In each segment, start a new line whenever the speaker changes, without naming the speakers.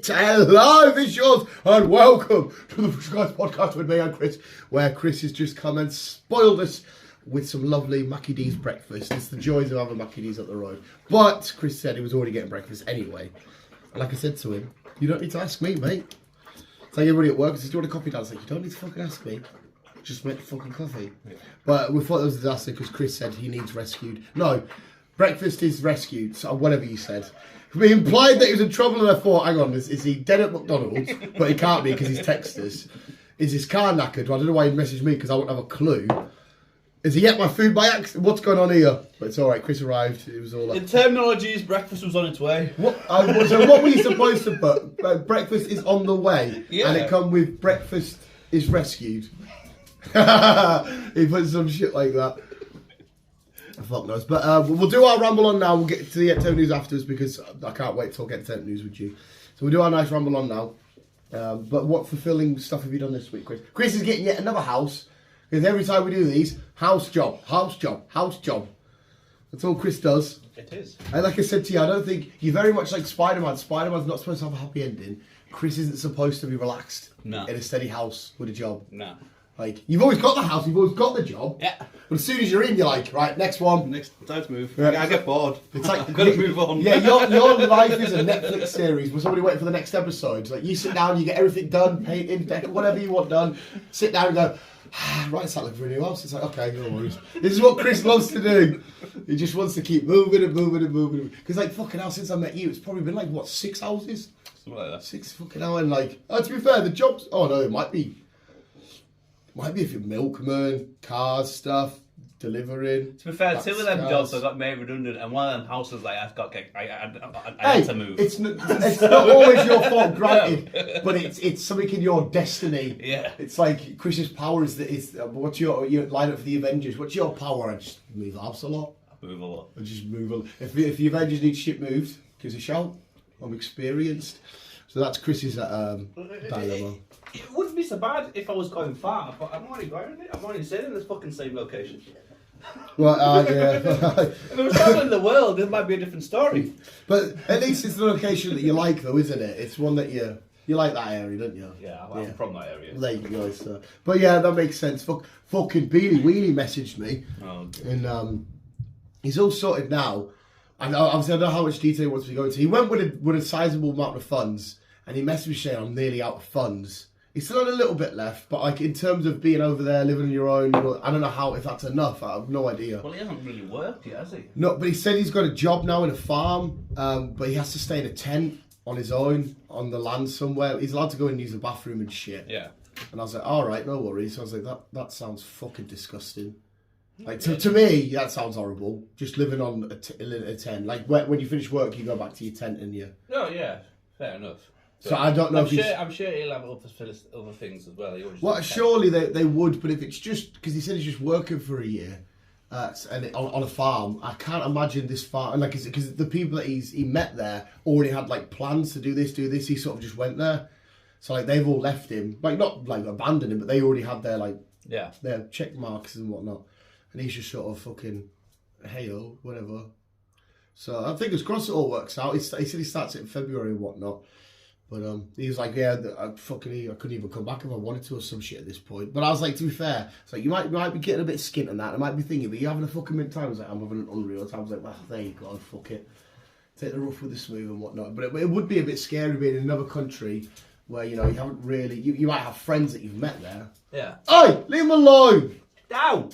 Hello, visuals, and welcome to the Guyz podcast with me and Chris, where Chris has just come and spoiled us with some lovely Mackie D's breakfast. It's the joys of having Mackie D's up the road. But Chris said he was already getting breakfast anyway. And like I said to him, you don't need to ask me, mate. It's like everybody at work says, do you want a coffee? Dad's like, you don't need to fucking ask me. Just make the fucking coffee. Yeah. But we thought it was a disaster because Chris said he needs rescued. No, breakfast is rescued, so whatever you said. We implied that he was in trouble, and I thought, hang on, is he dead at McDonald's? But he can't be because he's texted us. Is his car knackered? Well, I don't know why he messaged me because I wouldn't have a clue. Is he ate my food by accident? What's going on here? But it's all right. Chris arrived. It was all.
In terminologies, breakfast was on its way.
So what were you supposed to put? Breakfast is on the way, yeah. And it come with breakfast is rescued. He put some shit like that. Fuck knows. But we'll do our ramble on now. We'll get to the entertainment news afterwards because I can't wait till I get entertainment news with you. So we'll do our nice ramble on now. But what fulfilling stuff have you done this week, Chris? Chris is getting yet another house. Because every time we do these, house job, house job, house job. That's all Chris does.
It is.
And like I said to you, I don't think you're very much like Spider-Man. Spider-Man's not supposed to have a happy ending. Chris isn't supposed to be relaxed in a steady house with a job.
No.
Like, you've always got the house, you've always got the job.
Yeah.
But as soon as you're in, you're like, right, next one.
Next, time to move. Yeah. I get bored.
It's like,
I've got to move on.
Yeah, your life is a Netflix series where somebody waiting for the next episode. It's like, you sit down, you get everything done, painting, whatever you want done. Sit down and go, right, it's like looking for a new house. It's like, okay, no worries. This is what Chris loves to do. He just wants to keep moving and moving and moving. Because, like, fucking hell, since I met you, it's probably been like, what, 6 houses?
Something like that.
6 fucking hours. And, like, to be fair, the jobs, oh no, it might be if you're milkman, cars, stuff, delivering.
To be fair, 2 of them jobs I got made redundant, and one of them houses, like, I had to move. It's
not always your fault, granted, but it's something in your destiny.
Yeah.
It's like Chris's power is that what's your line up for the Avengers? What's your power? I just move the house a lot.
I move a lot.
I just move a lot. If the Avengers need shit moved, give us a shout. I'm experienced. So that's Chris's dilemma.
It wouldn't be so bad if I was going far, but I'm already going it. I'm already sitting in this fucking same location.
Well, yeah.
If it was traveling the world, it might be a different story.
But at least it's the location that you like, though, isn't it? It's one that you like that area, don't you?
Yeah, I'm from that area.
There you go, sir. But yeah, that makes sense. Fucking Beanie Weenie messaged me, and he's all sorted now. And obviously, I don't know how much detail he wants to go into. He went with a sizable amount of funds, and he messaged me saying, "I'm nearly out of funds." He's still had a little bit left, but like in terms of being over there, living on your own, I don't know if that's enough. I have no idea.
Well, he hasn't really worked yet, has he?
No, but he said he's got a job now in a farm, but he has to stay in a tent on his own on the land somewhere. He's allowed to go and use the bathroom and shit.
Yeah.
And I was like, all right, no worries. So I was like, that sounds fucking disgusting. Like to me, that sounds horrible. Just living on a tent. Like when you finish work, you go back to your tent and you.
Oh yeah, fair enough.
So I don't know
I'm sure he'll have other things as well.
Well, surely they would, but if it's just because he said he's just working for a year, and on a farm, I can't imagine this farm. Like, because the people that he met there already had like plans to do this. He sort of just went there, so like they've all left him, like not like abandoned him, but they already had their their check marks and whatnot, and he's just sort of fucking hey-o, whatever. So I think crossed it all works out. He said he starts it in February and whatnot. But he was like, yeah, I couldn't even come back if I wanted to or some shit at this point. But I was like, to be fair, it's like you might be getting a bit skint on that. I might be thinking, but you're having a fucking mint time. I was like, I'm having an unreal time. I was like, well, there you go, fuck it. Take the rough with the smooth and whatnot. But it would be a bit scary being in another country where, you haven't really, you might have friends that you've met there.
Yeah.
Oi, leave him alone!
Down!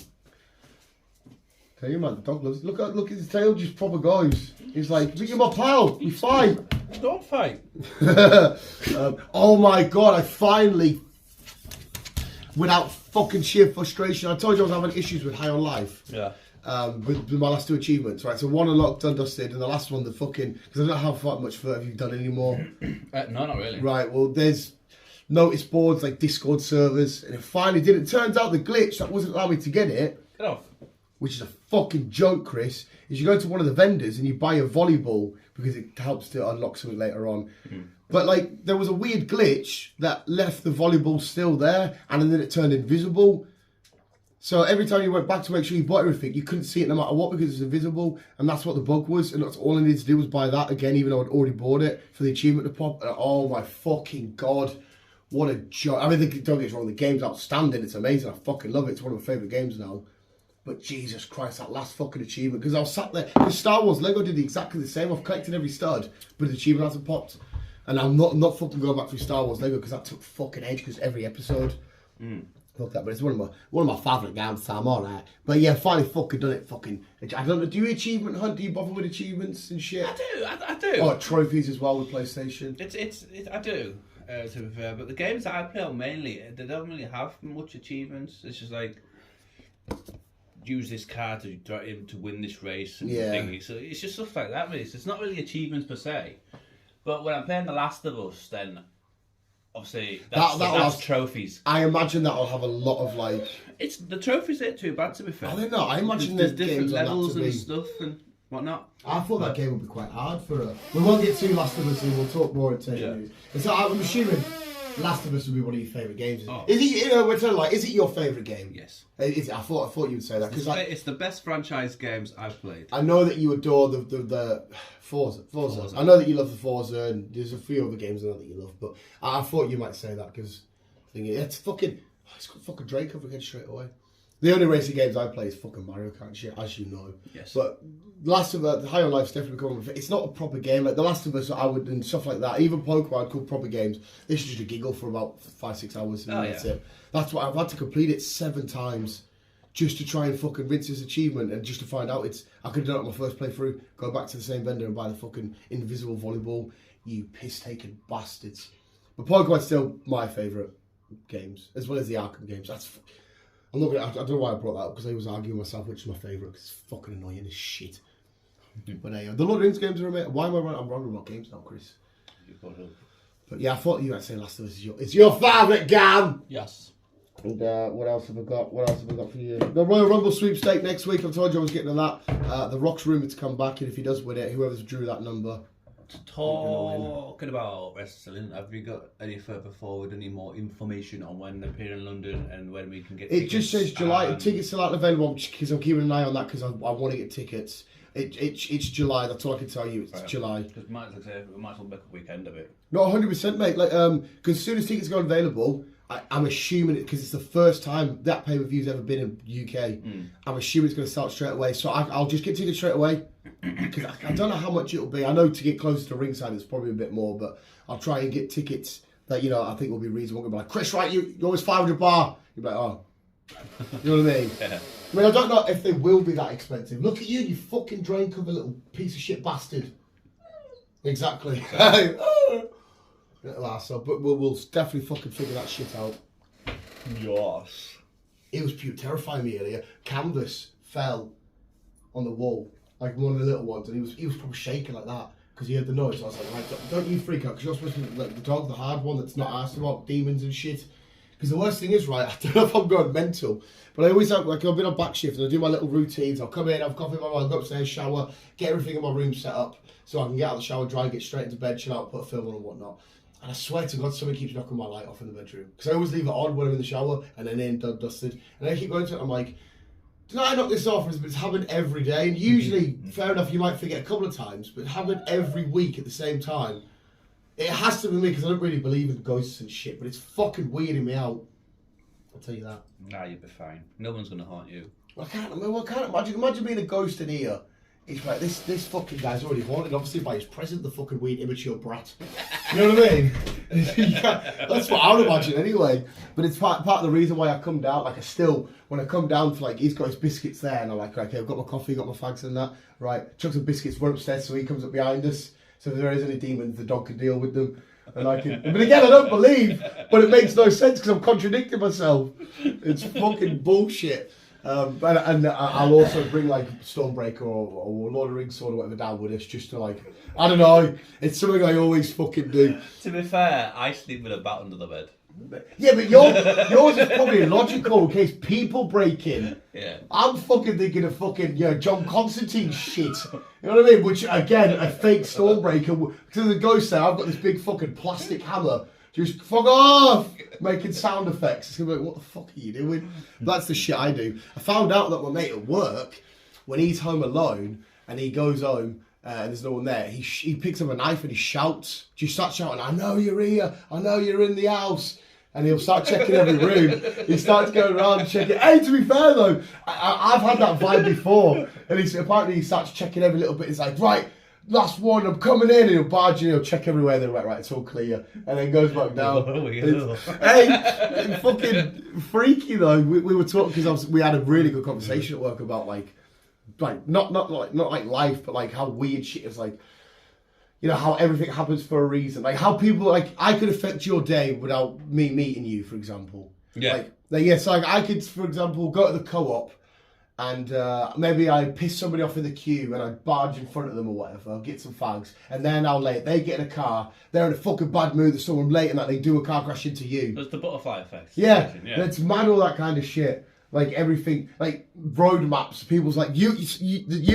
Tell you, man, the dog loves. Look at his tail, just proper goes. He's like, look at my pal, we fight.
Don't fight.
Oh my god, I finally, without fucking sheer frustration, I told you I was having issues with High on Life.
Yeah.
With my last 2 achievements, right? So one unlocked, done, dusted, and the last one, the fucking, because I don't know how much further have you done anymore.
No, not really.
Right, well, there's notice boards, like Discord servers, and it finally did. It turns out the glitch that wasn't allowing me to get it.
Get off.
Which is a fucking joke, Chris, is you go to one of the vendors and you buy a volleyball because it helps to unlock something later on. Mm. But like, there was a weird glitch that left the volleyball still there and then it turned invisible. So every time you went back to make sure you bought everything, you couldn't see it no matter what because it's invisible, and that's what the bug was. And that's all I needed to do was buy that again, even though I'd already bought it for the achievement to pop. And oh my fucking god, what a joy! I mean, don't get me wrong, the game's outstanding. It's amazing. I fucking love it. It's one of my favourite games now. But Jesus Christ, that last fucking achievement, because I was sat there. Because Star Wars Lego did exactly the same. I've collected every stud, but the achievement hasn't popped. And I'm not fucking going back through Star Wars Lego because that took fucking age. Because every episode. Fuck that, but it's one of my favourite games, so I'm alright. But yeah, finally fucking done it. Fucking, I don't know. Do you achievement hunt? Do you bother with achievements and shit?
I do.
Oh, trophies as well with PlayStation.
I do. To be fair, but the games that I play on mainly, they don't really have much achievements. It's just like use this car to try him to win this race and thingy. So it's just stuff like that. Really, so it's not really achievements per se. But when I'm playing The Last of Us, then obviously that's trophies.
I imagine that'll have a lot of like.
It's the trophies ain't too bad to be fair.
I don't know. I imagine
there's different
games
levels
and
stuff and whatnot.
I thought that game would be quite hard for her. We won't get too Last of Us, and we'll talk more in news. And so I'm assuming Last of Us would be one of your favourite games.
Oh.
Is it? You know, we're telling like, is it your favourite game?
Yes.
Is it? I thought you would say that because
it's the best franchise games I've played.
I know that you adore the Forza. I know that you love the Forza, and there's a few other games I know that you love, but I thought you might say that because it's fucking. It's got fucking Drake over again straight away. The only racing games I play is fucking Mario Kart shit, as you know.
Yes.
But Last of Us, High on Life's definitely becoming. It's not a proper game. Like The Last of Us, I would and stuff like that. Even Pokemon, I'd call proper games. This is just a giggle for about 5-6 hours. And that's it. That's what I've had to complete it 7 times just to try and fucking rinse this achievement and just to find out I could have done it on my first playthrough. Go back to the same vendor and buy the fucking invisible volleyball. You piss-taking bastards. But Pokemon's still my favourite games, as well as the Arkham games. I don't know why I brought that up because I was arguing myself which is my favourite because it's fucking annoying as shit. But the Lord of the Rings games are amazing. Why am I wrong? I'm wrong about games now, Chris. But yeah, I thought you might say Last of Us is your favourite game.
Yes.
And what else have I got? What else have I got for you? The Royal Rumble sweepstake next week. I told you I was getting to that. The Rock's rumoured to come back, and if he does win it, whoever's drew that number.
Talking about wrestling, have you got any further forward, any more information on when they're appear in London and when we can get tickets?
It just says July. Tickets are not available because I'm keeping an eye on that because I want to get tickets. It's July. That's all I can tell you. It's July.
Because we might as well make a weekend of it.
Not 100%, mate. Like, because as soon as tickets go available, I'm assuming it because it's the first time that pay-per-view's ever been in UK. I'm assuming it's going to start straight away. So I'll just get tickets straight away because I don't know how much it'll be. I know to get closer to ringside it's probably a bit more, but I'll try and get tickets that I think will be reasonable. I'm going to be like, Chris, right, you're always 500 bar. You'll be like, oh. You know what I mean? Yeah. I mean, I don't know if they will be that expensive. Look at you fucking drain cover little piece of shit bastard. Exactly. Little arsehole. But we'll definitely fucking figure that shit out.
Yes.
It was pure terrifying me earlier. Canvas fell on the wall, like one of the little ones, and he was probably shaking like that because he heard the noise. So I was like, right, don't you freak out because you're supposed to be like the dog, the hard one that's not asked about demons and shit. Because the worst thing is, right, I don't know if I'm going mental, but I always have, like, I've been on back shift and I do my little routines. I'll come in, have coffee in my mouth, go upstairs, shower, get everything in my room set up so I can get out of the shower, dry, get straight into bed, chill out, put a film on and whatnot. And I swear to God, somebody keeps knocking my light off in the bedroom. Because I always leave it on when I'm in the shower and then in, dusted. And I keep going to it, I'm like, did I knock this off? It's happened every day. And usually, fair enough, you might forget a couple of times, but it happened every week at the same time. It has to be me because I don't really believe in ghosts and shit, but it's fucking weirding me out. I'll tell you that.
Nah, you'll be fine. No one's going to haunt you.
I can't imagine. Imagine being a ghost in here. It's like, this fucking guy's already haunted, obviously, by his present, the fucking weird, immature brat. You know what I mean? That's what I would imagine anyway. But it's part of the reason why I come down. Like, when I come down for, like, he's got his biscuits there, and I'm like, okay, I've got my coffee, got my fags and that. Right, chuck some biscuits, run upstairs so he comes up behind us. So if there is any demons, the dog can deal with them. And I can, but again, I don't believe, but it makes no sense because I'm contradicting myself. It's fucking bullshit. And I'll also bring like Stormbreaker or Lord of the Rings sword or whatever down with us just to like, I don't know, it's something I always fucking do.
To be fair, I sleep with a bat under the bed.
Yeah, but yours is probably logical in case people break in.
Yeah.
I'm fucking thinking of fucking John Constantine shit. You know what I mean? Which again, a fake Stormbreaker. Because the ghost there, I've got this big fucking plastic hammer just fuck off, making sound effects. It's gonna be like, what the fuck are you doing? That's the shit I do. I found out that my mate at work, when he's home alone and he goes home and there's no one there, he picks up a knife and he shouts. Just starts shouting, I know you're here, I know you're in the house. And he'll start checking every room. He starts going around checking. Hey, to be fair though, I've had that vibe before. And apparently he starts checking every little bit. He's like, right, last one, I'm coming in. And he'll barge in, he'll check everywhere. Then right, it's all clear. And then goes back down. Hey, fucking freaky though. We were talking because we had a really good conversation at work about like not like life, but like how weird shit is like. You know, how everything happens for a reason. Like, how people, like, I could affect your day without me meeting you, for example.
Yeah.
So I could, for example, go to the co-op and maybe I piss somebody off in the queue and I barge in front of them or whatever, get some fags, and they're now late. They get in a car, they're in a fucking bad mood, there's someone late and that they do a car crash into you.
That's the butterfly effect.
Yeah, it's mad, all that kind of shit. Like everything, like road maps. People's like, you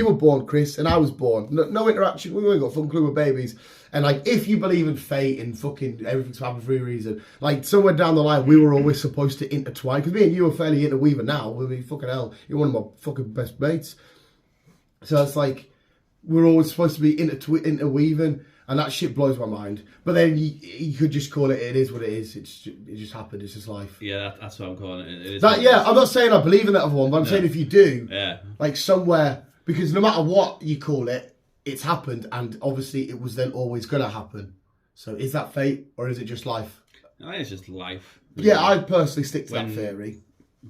were born, Chris, and I was born. No interaction. We ain't got fun clue, we're babies. And like, if you believe in fate and fucking everything's happened for a reason, like somewhere down the line, we were always supposed to intertwine. Because me and you are fairly interweaver now. I mean, fucking hell, you're one of my fucking best mates. So it's like we're always supposed to be interweaving. And that shit blows my mind. But then you could just call it is what it is. It just happened. It's just life.
Yeah, that's what I'm calling it. It is
I'm not saying I believe in that other one, but I'm saying if you do, like somewhere, because no matter what you call it, it's happened. And obviously it was then always going to happen. So is that fate or is it just life?
I think it's just life.
Yeah, I personally stick to that theory.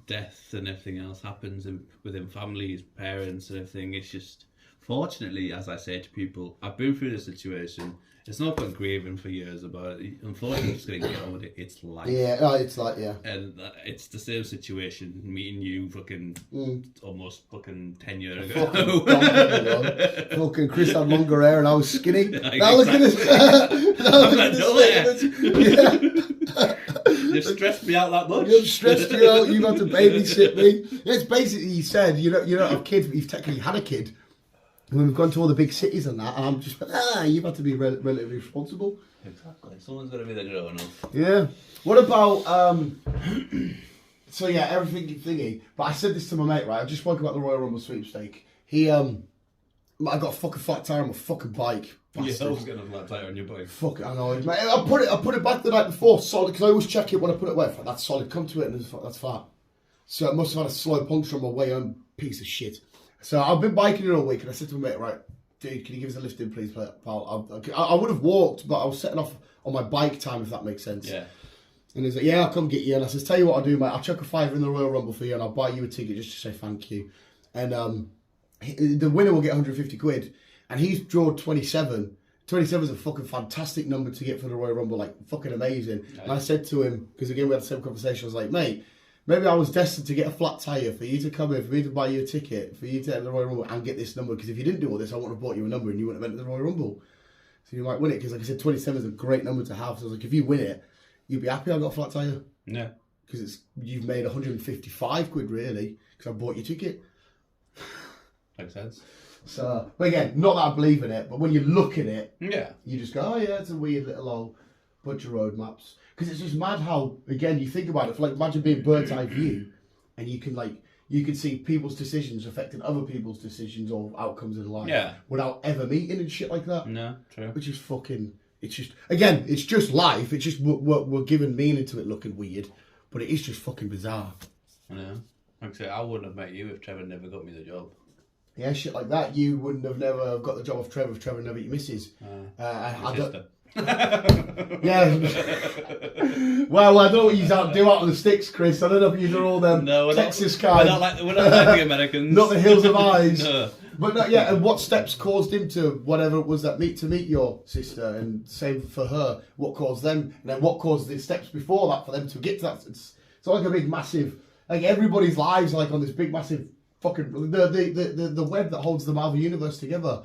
Death and everything else happens within families, parents and everything. It's just... Fortunately, as I say to people, I've been through this situation. It's not been grieving for years about it. Unfortunately, I'm just going to get on with it. It's life.
Yeah, it's like, yeah.
And it's the same situation, meeting you fucking almost fucking 10 years ago.
Fucking Chris had longer hair and I was skinny. Now
look
at this.
You've stressed me out that much.
You've stressed you out. You've had to babysit me. It's basically, you said, you don't have kids, but you've technically had a kid. And we've gone to all the big cities and that, and I'm just you've had to be relatively responsible.
Exactly. Someone's got to be the grown up.
Yeah. What about so yeah, everything thingy. But I said this to my mate, right? I just spoke about the Royal Rumble sweepstake. I got a fucking flat tire on my fucking bike. Bastard.
Yeah, I was getting a flat tire on your bike.
Fuck it, I know. Mate, I put it back the night before, solid, because I always check it when I put it away. That's solid. Come to it and that's flat. So it must have had a slow puncture on my way home. Piece of shit. So I've been biking it all week, and I said to my mate, right, dude, can you give us a lift in, please, pal? I would have walked, but I was setting off on my bike time, if that makes sense.
Yeah.
And he's like, yeah, I'll come get you. And I says, tell you what I'll do, mate. I'll chuck a £5 in the Royal Rumble for you, and I'll buy you a ticket just to say thank you. And the winner will get 150 quid, and he's drawn 27. 27 is a fucking fantastic number to get for the Royal Rumble, like fucking amazing. Yeah. And I said to him, because again we had the same conversation, I was like, mate, maybe I was destined to get a flat tyre, for you to come in, for me to buy you a ticket, for you to enter the Royal Rumble and get this number, because if you didn't do all this, I wouldn't have bought you a number and you wouldn't have entered the Royal Rumble. So you might win it, because like I said, 27 is a great number to have. So I was like, if you win it, you'd be happy I got a flat tyre.
Yeah.
Because you've made 155 quid really, because I bought your ticket.
Makes sense.
So, but again, not that I believe in it, but when you look at it,
yeah,
you just go, oh yeah, it's a weird little old bunch of road maps. Because it's just mad how, again, you think about it, like imagine being bird's eye view, and you can see people's decisions affecting other people's decisions or outcomes in life,
yeah,
without ever meeting and shit like that.
No, true.
Which is fucking, it's just, again, it's just life. It's just we're giving meaning to it looking weird, but it is just fucking bizarre.
I know. Like I say, I wouldn't have met you if Trevor never got me the job.
Yeah, shit like that. You wouldn't have never got the job of Trevor if Trevor never met your missus. I don't. Yeah. Well, I don't know what you do out on the sticks, Chris. I don't know if you do all them Texas guys.
We're not like the Americans.
Not the Hills of Eyes.
No.
But no, yeah, and what steps caused him to whatever it was that meet your sister, and same for her. What caused them, and then what caused the steps before that for them to get to that? It's like a big massive, like everybody's lives like on this big massive fucking the web that holds the Marvel universe together.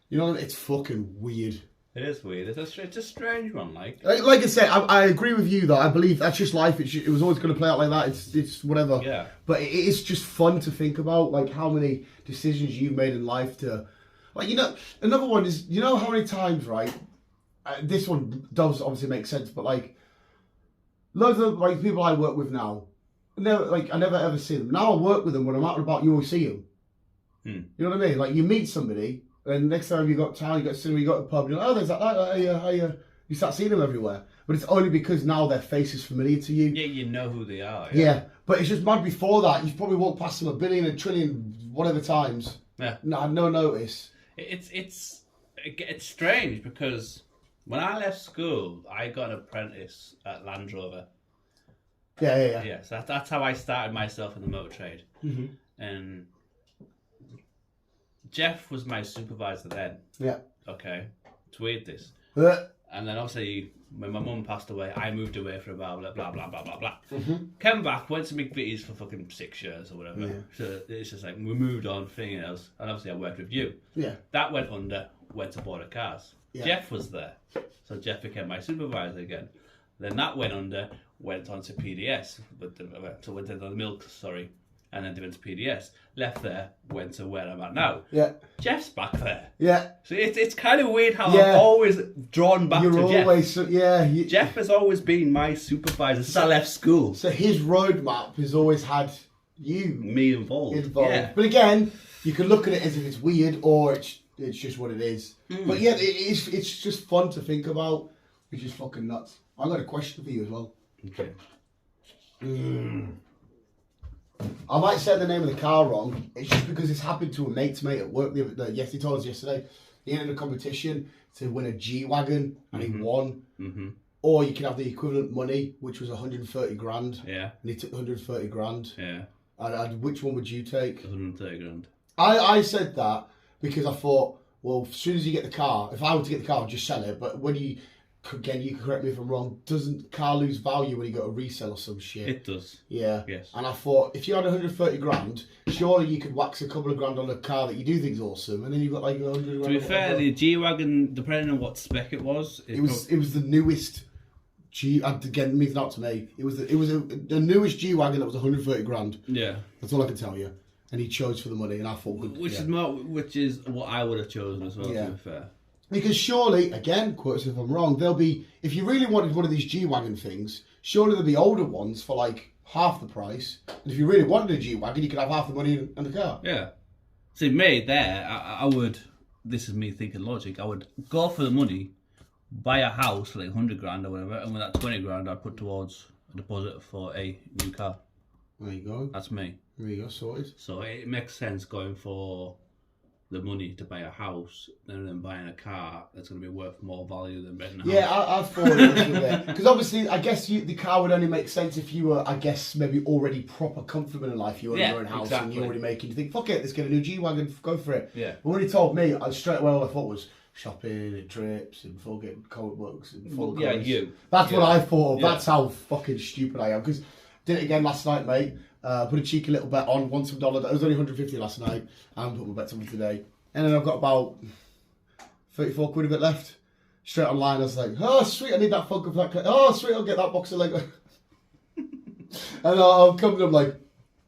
You know, it's fucking weird.
It is weird. It's a strange one, like
I said, I agree with you though. I believe that's just life. It was always going to play out like that. It's whatever.
Yeah.
But it's just fun to think about, like how many decisions you've made in life to, like, you know. Another one is, you know how many times, right? This one does obviously make sense, but like loads of like people I work with now, I never ever see them. Now I work with them when I'm out and about. You always see them. You know what I mean? Like you meet somebody, and next time you got town, you got cinema, you got a pub. You're like, oh, there's that. You start seeing them everywhere. But it's only because now their face is familiar to you.
Yeah, you know who they are.
Yeah, but it's just mad before that. You've probably walked past them a billion, a trillion, whatever times.
Yeah.
No, I had no notice.
It's strange because when I left school, I got an apprentice at Land Rover.
Yeah.
Yeah, so that's how I started myself in the motor trade.
Mm-hmm.
And Jeff was my supervisor then.
Yeah.
Okay. It's weird this. And then obviously, when my mum passed away, I moved away for a while, blah, blah, blah, blah, blah, blah.
Mm-hmm.
Came back, went to McVitie's for fucking 6 years or whatever.
Yeah.
So it's just like, we moved on, thing else. And obviously I worked with you.
Yeah.
That went under, went to Border Cars.
Yeah.
Jeff was there. So Jeff became my supervisor again. Then that went under, went on to PDS. So went into the milk, sorry. And then they went to PDS. Left there, went to where I'm at now.
Yeah.
Jeff's back there.
Yeah.
So it's kind of weird how I'm always drawn back to Jeff.
Always,
Jeff has always been my supervisor since I left school.
So his roadmap has always had
Me involved. Yeah.
But again, you can look at it as if it's weird or it's just what it is. But yeah, it's just fun to think about, which is fucking nuts. I got a question for you as well.
Okay.
I might say the name of the car wrong. It's just because it's happened to a mate's mate at work. Yes, he told us yesterday. He entered a competition to win a G-Wagon and he won. Mm-hmm. Or you can have the equivalent money, which was 130 grand.
Yeah.
And he took 130 grand.
Yeah.
And which one would you take?
130 grand.
I said that because I thought, well, as soon as you get the car, if I were to get the car, I'd just sell it. But when you can correct me if I'm wrong, doesn't the car lose value when you go to resell or some shit?
It does.
Yeah.
Yes.
And I thought, if you had 130 grand, surely you could wax a couple of grand on a car that you do think's awesome, and then you've got like 100 grand.
To be fair, the G-Wagon, depending on what spec it was...
It was the newest again, means not to me. It was the newest G-Wagon that was 130 grand.
Yeah.
That's all I can tell you. And he chose for the money, and I thought...
Which is what I would have chosen as well, to be fair. Because
surely, again, quote us if I'm wrong, there'll be, if you really wanted one of these G-Wagon things, surely there'll be older ones for like half the price. And if you really wanted a G-Wagon, you could have half the money in the car.
Yeah. See, me there, I would, this is me thinking logic, I would go for the money, buy a house for like 100 grand or whatever, and with that 20 grand I'd put towards a deposit for a new car.
There you go.
That's me.
There you go, sorted.
So it makes sense going for the money to buy a house and then buying a car that's going to be worth more value than renting a house.
Yeah, I thought it was a bit. Because obviously, I guess the car would only make sense if you were, I guess, maybe already proper comfortable in life. You own your own house and you're already making, you think, fuck it, let's get a new G-Wagon, go for it.
Yeah.
But when he told me, straight away all I thought was shopping and trips and fucking comic books and full
yeah,
colours.
you.
That's what I thought. Yeah. That's how fucking stupid I am. Because did it again last night, mate. Put a cheeky little bet on, won some dollar. It was only 150 last night. I haven't put my bets on today. And then I've got about 34 quid of it left. Straight online, I was like, oh, sweet, I need that Funko for that. Oh, sweet, I'll get that box of Lego. And I'll come to them like,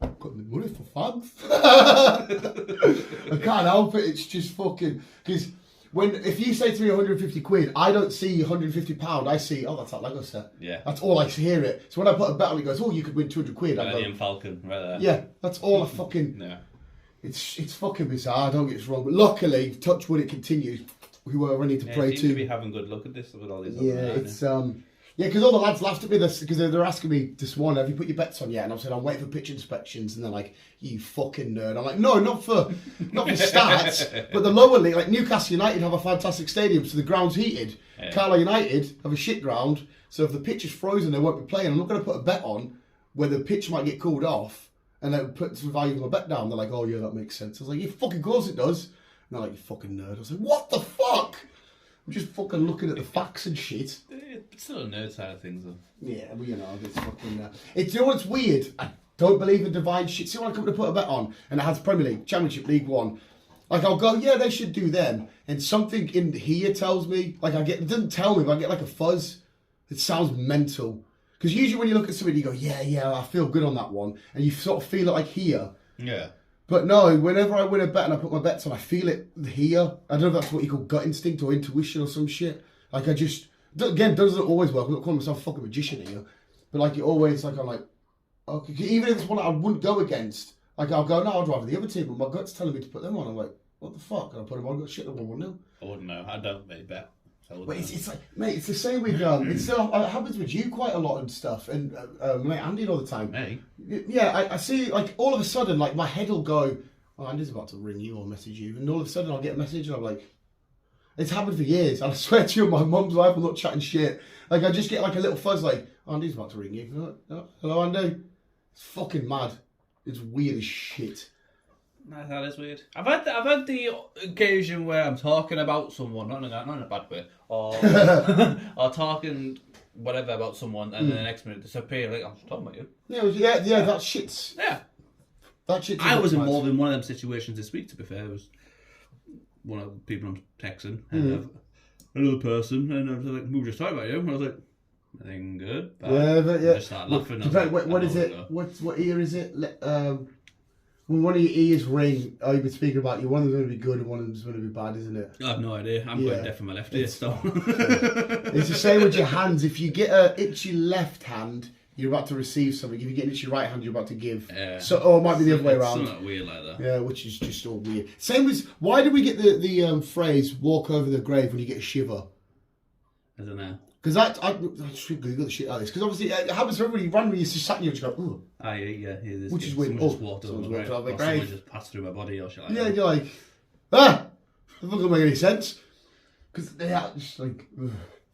I've got the money for fans. I can't help it, it's just fucking... Because if you say to me 150 quid, I don't see 150 pound, I see, oh, that's that Lego set.
Yeah.
That's all I hear it. So when I put a bet on it, goes, oh, you could win 200 quid.
Millennium Falcon, right there.
Yeah, that's all I fucking...
Yeah.
It's fucking bizarre, don't get us wrong. But luckily, touch wood, it continues. Whoever I need to pray
to.
To
be having good luck at this with all these.
Because all the lads laughed at me because they're asking me this morning, have you put your bets on yet? And I said, I'm waiting for pitch inspections. And they're like, you fucking nerd. I'm like, no, not for stats, but the lower league, like Newcastle United have a fantastic stadium, so the ground's heated. Yeah. Carlisle United have a shit ground, so if the pitch is frozen, they won't be playing. I'm not going to put a bet on where the pitch might get cooled off. And then put some value of my bet down. They're like, oh yeah, that makes sense. I was like, yeah, fucking course it does. And they're like, you fucking nerd. I was like, what the fuck? I'm just fucking looking at the facts and shit.
It's still a nerd side of things though.
Yeah, well, you know, it's fucking... you know what's weird? I don't believe in divine shit. See when I come to put a bet on, and it has Premier League, Championship, League One. Like, I'll go, yeah, they should do them. And something in here tells me, like, it doesn't tell me, but I get like a fuzz. It sounds mental. Because usually when you look at somebody, you go, yeah, I feel good on that one. And you sort of feel it like here.
Yeah.
But no, whenever I win a bet and I put my bets on, I feel it here. I don't know if that's what you call gut instinct or intuition or some shit. Like I just, again, doesn't always work. I'm not calling myself a fucking magician here. But like, it always, like, I'm like, okay. Even if it's one that I wouldn't go against, like, I'll go, no, I'd rather the other team, but my gut's telling me to put them on. I'm like, what the fuck? And I put them on, I got shit, them 1-0.
I wouldn't know. I don't really bet.
But it's like, mate, it's the same with, it happens with you quite a lot and stuff, and mate, Andy all the time.
Me?
Yeah, I see, like, all of a sudden, like, my head will go, oh, Andy's about to ring you or message you, and all of a sudden I'll get a message and I'm like, it's happened for years, and I swear to you, my mum's life, I'm not chatting shit. Like, I just get like a little fuzz, like, oh, Andy's about to ring you. Oh, hello, Andy. It's fucking mad. It's weird as shit.
No, that is weird. I've had the occasion where I'm talking about someone, not in a bad way, or or talking whatever about someone, and then the next minute disappear. Like, I'm just talking about you.
Yeah, that shit's.
Yeah.
That shit's.
I was involved in one of them situations this week. To be fair, it was one of the people I'm texting, and another person, and I was like, "We were just talking about you." And I was like, "Nothing good."
Yeah, but yeah.
I just started laughing.
What is it? What ear is it? When one of your ears ring, I've been speaking about you. One of them's going to be good and one of them's going to be bad, isn't it?
I have no idea. I'm going deaf in my left ear, so.
It's the same with your hands. If you get an itchy left hand, you're about to receive something. If you get an itchy right hand, you're about to give.
Yeah.
So, or it might be the other way around.
It's something weird like that.
Yeah, which is just all weird. Same with, why do we get the phrase "walk over the grave" when you get a shiver?
I don't know.
Because I should Google the shit out of this. Because obviously it happens to everybody. Randomly, you just sat and you just go, ooh.
Yeah.
Which is weird.
Someone just walked over the grave. Or someone just passed through my body or shit like that.
Yeah, you're like, ah! That doesn't make any sense. Because they are just like, ugh.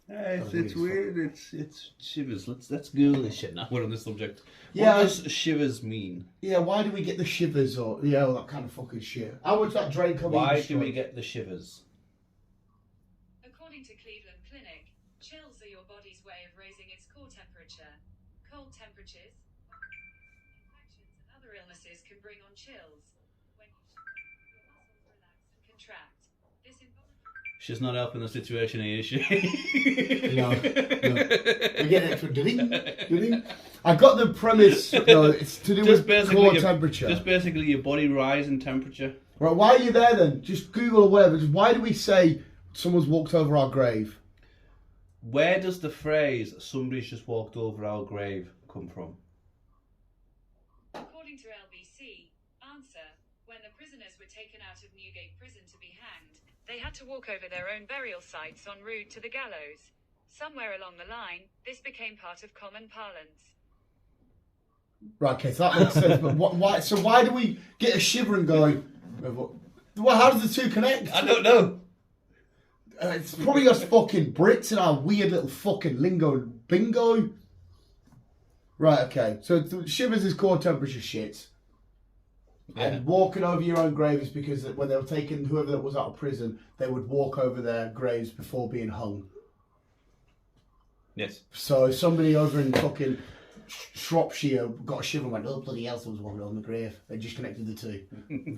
It's weird. It's shivers. Let's Google this shit now. We're on this subject.
Yeah,
what does shivers mean?
Yeah, why do we get the shivers or all that kind of fucking shit? How much that drain coming?
Why do we get the shivers?
According to Cleveland Clinic, chills are your body's way of raising its core temperature. Cold temperatures, infections, and other illnesses can bring on chills. When your muscles relax and contract, this involuntary.
She's not helping the situation here, is she?
No. We get it for ding. I got the premise. No, it's to do with core temperature.
Just basically your body rise in temperature.
Right, why are you there then? Just Google or whatever. Just why do we say someone's walked over our grave?
Where does the phrase "somebody's just walked over our grave" come from?
According to LBC, answer: when the prisoners were taken out of Newgate Prison to be hanged, they had to walk over their own burial sites en route to the gallows. Somewhere along the line, this became part of common parlance.
Right, okay, so that makes sense. But why? So why do we get a shiver and go? Well, how does the two connect?
I don't know.
It's probably us fucking Brits and our weird little fucking lingo and bingo. Right, okay. So shivers is core temperature shit. Yeah. And walking over your own grave is because when they were taking whoever that was out of prison, they would walk over their graves before being hung.
Yes. So
somebody over in fucking Shropshire got a shiver and went, oh, bloody hell, someone's walking on the grave. They just connected the two.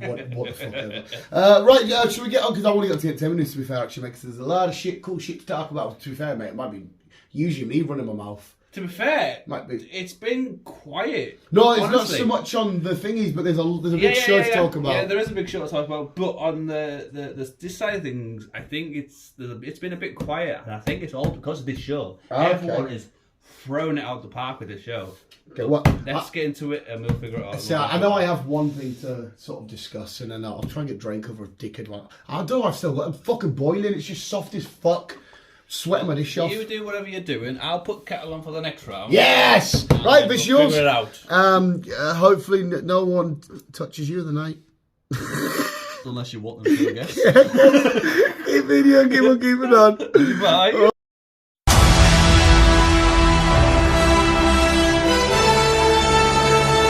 What the fuck ever. Right, should we get on? Because I want to get to 10 minutes, to be fair, actually, because there's a lot of cool shit to talk about. To be fair, mate, it might be usually me running my mouth.
To be fair,
might be.
It's been quiet.
No, it's honestly. Not so much on the thingies, but there's a big show to talk about.
Yeah, there is a big show to talk about. But on this side of things, I think it's been a bit quiet, and I think it's all because of this show. Okay. Everyone is throwing it out the park with this show.
Okay, what?
Let's get into it, and we'll figure it out.
So I know I have one thing to sort of discuss, and then I'll try and get drain cover a dickhead. Like, I don't know. I've still got. I'm fucking boiling. It's just soft as fuck. Sweating my dish off.
You do whatever you're doing. I'll put kettle on for the next round.
Yes! Right, it's yours.
Figure it out.
Hopefully no one touches you the night.
Unless you want them to, I guess.
Keep it on.
Bye.